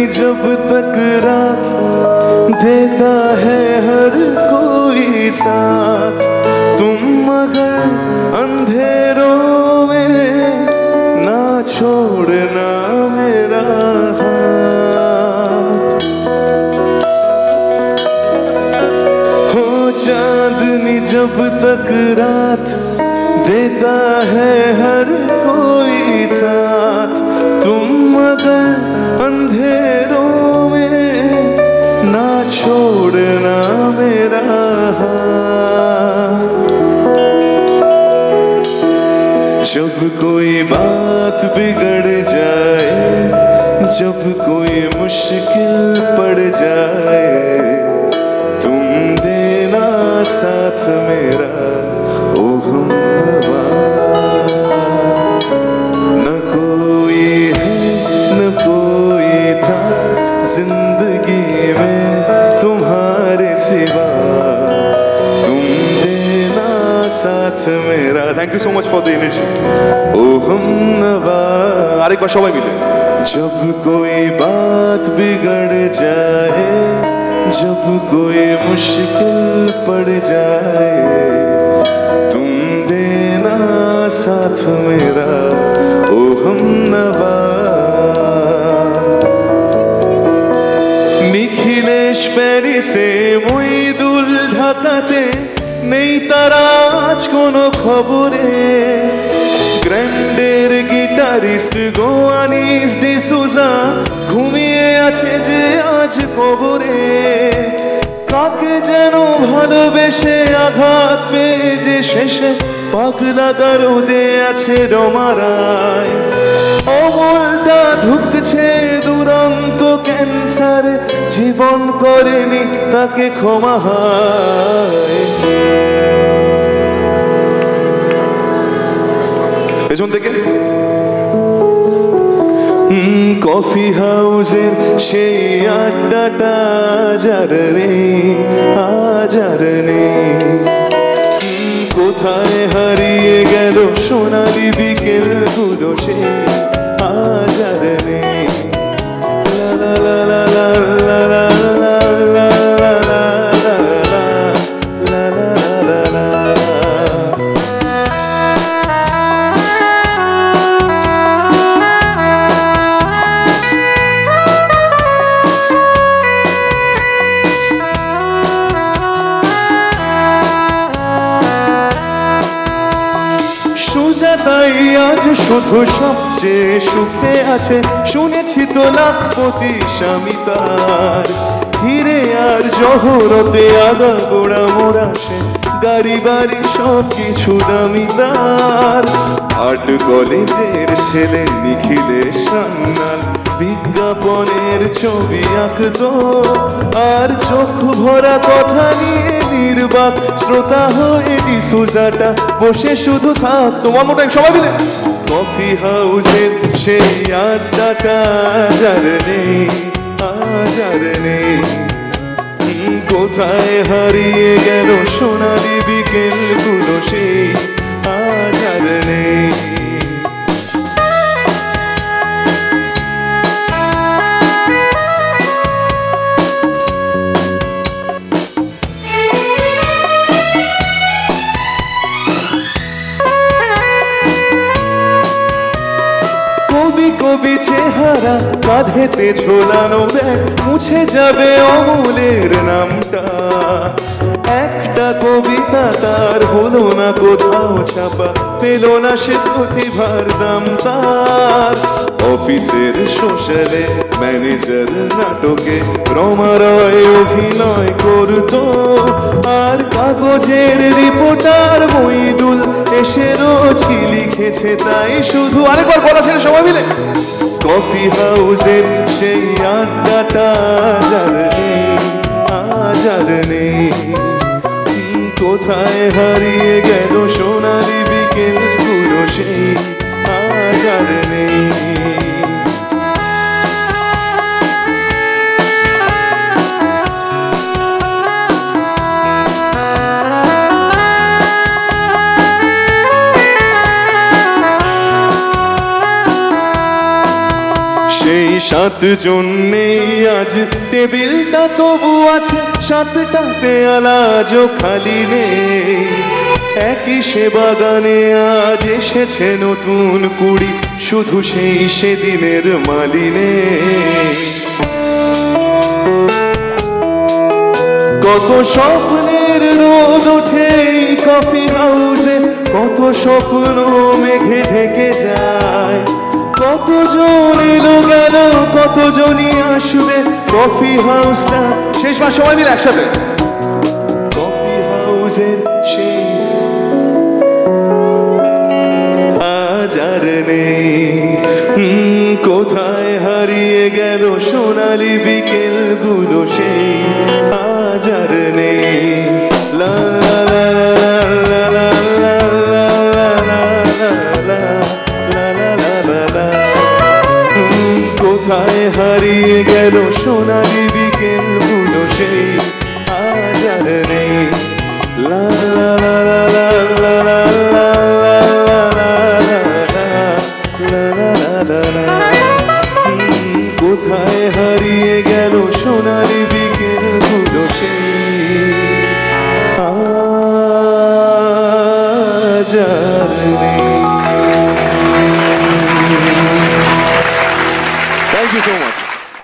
जब तक रात देता है हर कोई साथ, तुम मगर अंधेरों में ना छोड़ना मेरा हाथ। हो चांदनी जब तक रात देता है हर कोई साथ, तुम मगर अंधेरों में ना छोड़ना मेरा हाथ। जब कोई बात बिगड़ जाए, जब कोई मुश्किल पड़ जाए, तुम देना साथ मेरा ओ हमनवा। न कोई है न कोई था जिंदगी में तुम्हारे सिवा, तुम देना साथ मेरा। Thank you so much for the energy. ओ हमनवा, आरेक बार सबाई मिले। जब कोई बात बिगड़ जाए, जब कोई मुश्किल पड़ जाए, तुम देना साथ मेरा ओ हमनवा। নিখিলেশ প্যারিসে মইদুল ঢাকাতে নেই তারা আজ কোনো খবরে, গ্র্যান্ডের গিটারিস্ট গোয়ানিস ডিসুজা ঘুমিয়ে আছে যে আজ কবরে। কাকে যেন ভালোবেসে আঘাত পেয়ে যে শেষে পাগলা গারদে আছে রমারায়, অমলটা ধুকছে দুরন্ত ক্যান্সারে, জীবন করেনি তাকে ক্ষমা হায়। পেছন থেকে কফি হাউসের সেই আড্ডাটা যার নেই আজ আর নেই। কোথায় হারিয়ে গেল সোনালি বিকেল গুলো সে আজ আর নেই। লা লা লা লা লা লা লা লা লা লা লা লা লা লা। সুজাতাই আজ শুধু সবচেয়ে সুখে আছে, শুনেছি তো লাখপতি স্বামী তার। হিরে আর জহরতে আগা গোড়া মোড়া সে, গাড়ি বাড়ি সব কিছু দামি তার। আর্ট কলেজের ছেলে নিখিলেশ সান্যাল বিজ্ঞাপনের ছবি আঁকতো, আর চোখ ভরা কথা নিয়ে নির্বাক শ্রোতা হয়ে ডিসুজাটা বসে শুধু থাকতো। ওয়ান মোর টাইম সবাই মিলে। কফি হাউসের সেই আড্ডাটা যার নেই আজ আর নেই। কোথায় হারিয়ে গেল সোনালি বিকেল গুলো সেই আজ আর নেই। কবি কবি চেহারা, কাঁধেতে ঝোলানো ব্যাগ, মুছে যাবে অমলের নামটা। একটা কবিতা তার হলো না কোথাও ছাপা, পেল না সে প্রতিভার দাম তার। অফিসের সোশ্যালে ম্যানেজার নাটকে রমা রয় অভিনয় করতো, আর কাগজের রিপোর্টার মইদুল এসে রোজ কি লিখেছে তাই শুধু। আরেকবার গলা ছেড়ে সবাই মিলে। কফি হাউসের সেই আড্ডাটা যার নেই আজ আর নেই। কোথায় হারিয়ে গেল সোনালি বিকেল গুলো সেই আজ আর নেই। সেই 7 নেই আজ, টেবিলটা তবু আছে, 7টাতে আলাজও খালি নেই। একই সে বাগানে আজ এসেছে নতুন কুড়ি, শুধু সেই সেদিনের মালিনে। কত স্বপ্নের রোদ ওঠে কফি হাউসে, কত স্বপ্ন মেঘে ঢেকে যায়। কতজন এলো গেল, কতজনই আসবে, কফি হাউসটা শেষবার সবাই মিলে একসাথে। কফি হাউসের সেই আজ আর নেই, কোথায় হারিয়ে গেল সোনালি বিকেলগুলো, সেই আজ আর নেই। লা লা লা লা লা লা লা লা লা, কোথায় হারিয়ে গেল সোনালি বিকেলগুলো, সেই আজ আর নেই। লা লা লা লা লা লা লা লা, কোথায় হারিয়ে গেল সোনালি বিকেলগুলো, সেই আজ আর নেই। Thank you so much.